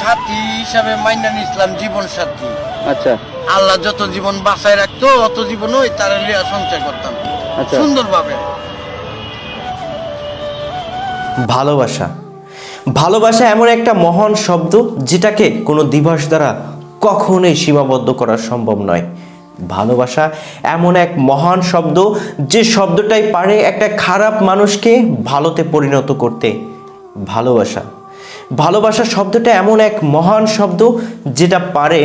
সাথী হিসাবে মাইনা নিছিলাম, জীবন সাথী। আচ্ছা আল্লাহ যত জীবন বাঁচায় রাখতো অত জীবন ওই তার লিয়া সঞ্চয় করতাম আচ্ছা। সুন্দরভাবে। ভালোবাসা, ভালোবাসা এমন একটা মহান শব্দ যেটাকে কোনো দিবস দ্বারা কখনোই সীমাবদ্ধ করা সম্ভব নয়। ভালোবাসা এমন এক মহান শব্দ যে শব্দটাই পারে একটা খারাপ মানুষকে ভালোতে পরিণত করতে। ভালোবাসা, ভালোবাসা শব্দটা এমন এক মহান শব্দ যেটা পারে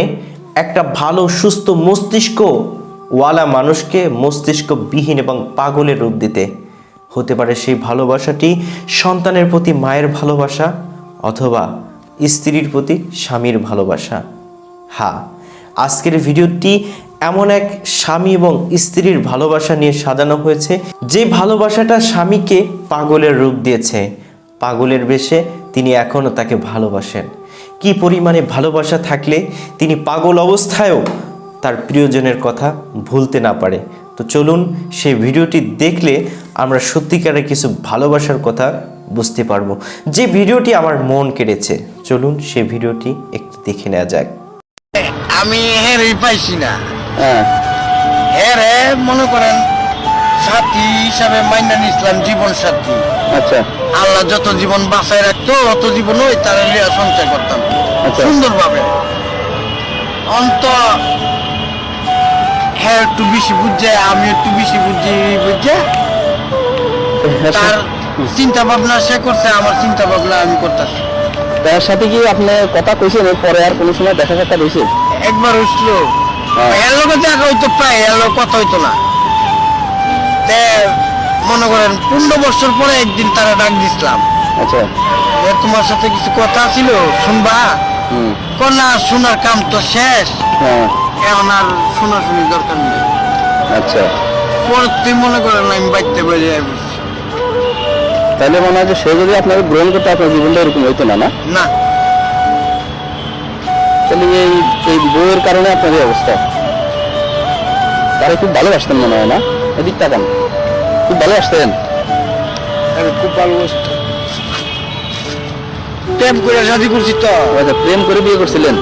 একটা ভালো সুস্থ মস্তিষ্ক ওয়ালা মানুষকে মস্তিষ্কবিহীন এবং পাগলের রূপ দিতে। হতে পারে সেই ভালোবাসাটি সন্তানের প্রতি মায়ের ভালোবাসা অথবা স্ত্রীর প্রতি স্বামীর ভালোবাসা। হ্যাঁ, আজকের ভিডিওটি এমন এক স্বামী এবং স্ত্রীর ভালোবাসা নিয়ে সাজানো হয়েছে যে ভালোবাসাটা স্বামীকে পাগলের রূপ দিয়েছে। পাগলের বেশে তিনি এখনও তাকে ভালোবাসেন। কি পরিমাণে ভালোবাসা থাকলে তিনি পাগল অবস্থায়ও তার প্রিয়জনের কথা ভুলতে না পারে। তো চলুন সেই ভিডিওটি দেখলে আমরা সত্যিকারের কিছু ভালোবাসার কথা বুঝতে পারবো, যে ভিডিওটি আমার মন কেড়েছে। চলুন সেই ভিডিওটি একটু দেখে নেওয়া যাক। আমি হেরেই পাইছি না। হ্যাঁ হেরে মনে করেন সাথী হিসাবে মাইনা নিছিলাম, জীবন সাথী। আচ্ছা আল্লাহ যত জীবন বাঁচায় রাখতো অত জীবন ওই তার লিয়া সঞ্চয় করতাম আচ্ছা। সুন্দরভাবে। অন্ত হ্যাঁ একটু বেশি বুঝছে, আমি একটু বেশি বুঝছে। তার চিন্তা ভাবনা সে করছে, আমার চিন্তা ভাবনা আমি করতেছি। তার সাথে কি আপনি কথা কইছেন পরে আর কোনো সময় দেখা সাক্ষাৎ হয়েছে? একবার উঠলো এর লোক দেখা হইতো, প্রায় এর লোক কথা হইতো না। তে মনে করেন 15 বছর পরে একদিন তারা ডাক দিছিলাম, আচ্ছা তোমার সাথে কিছু কথা ছিল শুনবা। না, শোনার কাম তো শেষ, হ্যাঁ এখন আর শোনাশুনি দরকার নেই। আচ্ছা। পরে তুই মনে করেন আমি বাইতে বেরিয়ে বলছি তাহলে মনে হয় যে সে যদি আপনাকে গ্রহণ করতে আপনার জীবনটা এরকম হইতো না। না না। তাহলে এই বইয়ের কারণে আপনার এই অবস্থা। তারা খুব ভালোবাসতেন মনে হয়, না? এদিক তাকান, খুব ভালোবাসতেন। আমি খুব ভালোবাসতো, প্রেম করে শাদি করছি তো। আচ্ছা, প্রেম করে বিয়ে করছিলেন?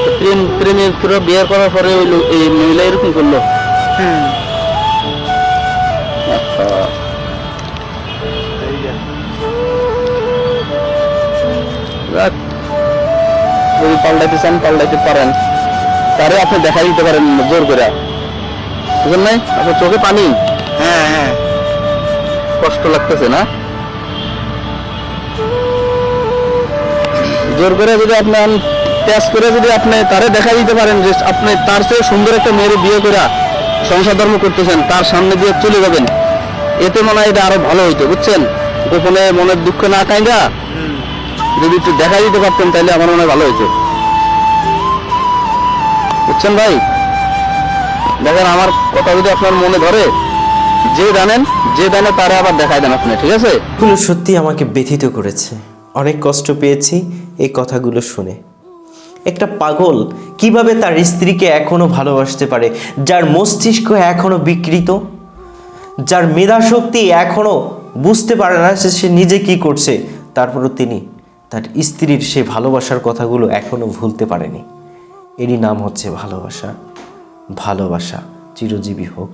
তো প্রেমে পুরো বিয়ে করার পরে ওই এই মহিলা এরকম করলো? আচ্ছা। যদি পাল্টাইতে চান পাল্টাইতে পারেন, তারে আপনি দেখা দিতে পারেন জোর করে, বুঝলেন নাই? আপনার চোখে পানি? হ্যাঁ হ্যাঁ, কষ্ট লাগতেছে না? জোর করে যদি আপনার টেস্ট করে যদি আপনি তারে দেখা দিতে পারেন যে আপনি তার চেয়ে সুন্দর একটা মেয়ের বিয়ে করে সংসার ধর্ম করতেছেন, তার সামনে দিয়ে চলে যাবেন, এতে মনে হয় এটা আরো ভালো হইতো, বুঝছেন? গোপনে মনের দুঃখ না কাইন্দা যদি একটু দেখা দিতে পারতেন তাহলে আমার মনে হয় ভালো হইতো, বুঝছেন ভাই? দেখেন, আমার কথা যদি আপনার মনে ধরে, যে জানে তারা আবার দেখাই দেন আপনি, ঠিক আছে? এগুলো সত্যি আমাকে ব্যথিত করেছে, অনেক কষ্ট পেয়েছি এই কথাগুলো শুনে। একটা পাগল কিভাবে তার স্ত্রীকে এখনো ভালোবাসতে পারে, যার মস্তিষ্ক এখনো বিকৃত, যার মেধাশক্তি এখনো বুঝতে পারে না যে সে নিজে কি করছে, তারপরও তিনি তার স্ত্রীর সেই ভালোবাসার কথাগুলো এখনো ভুলতে পারেনি। এরই নাম হচ্ছে ভালোবাসা। ভালোবাসা চিরজীবী হোক।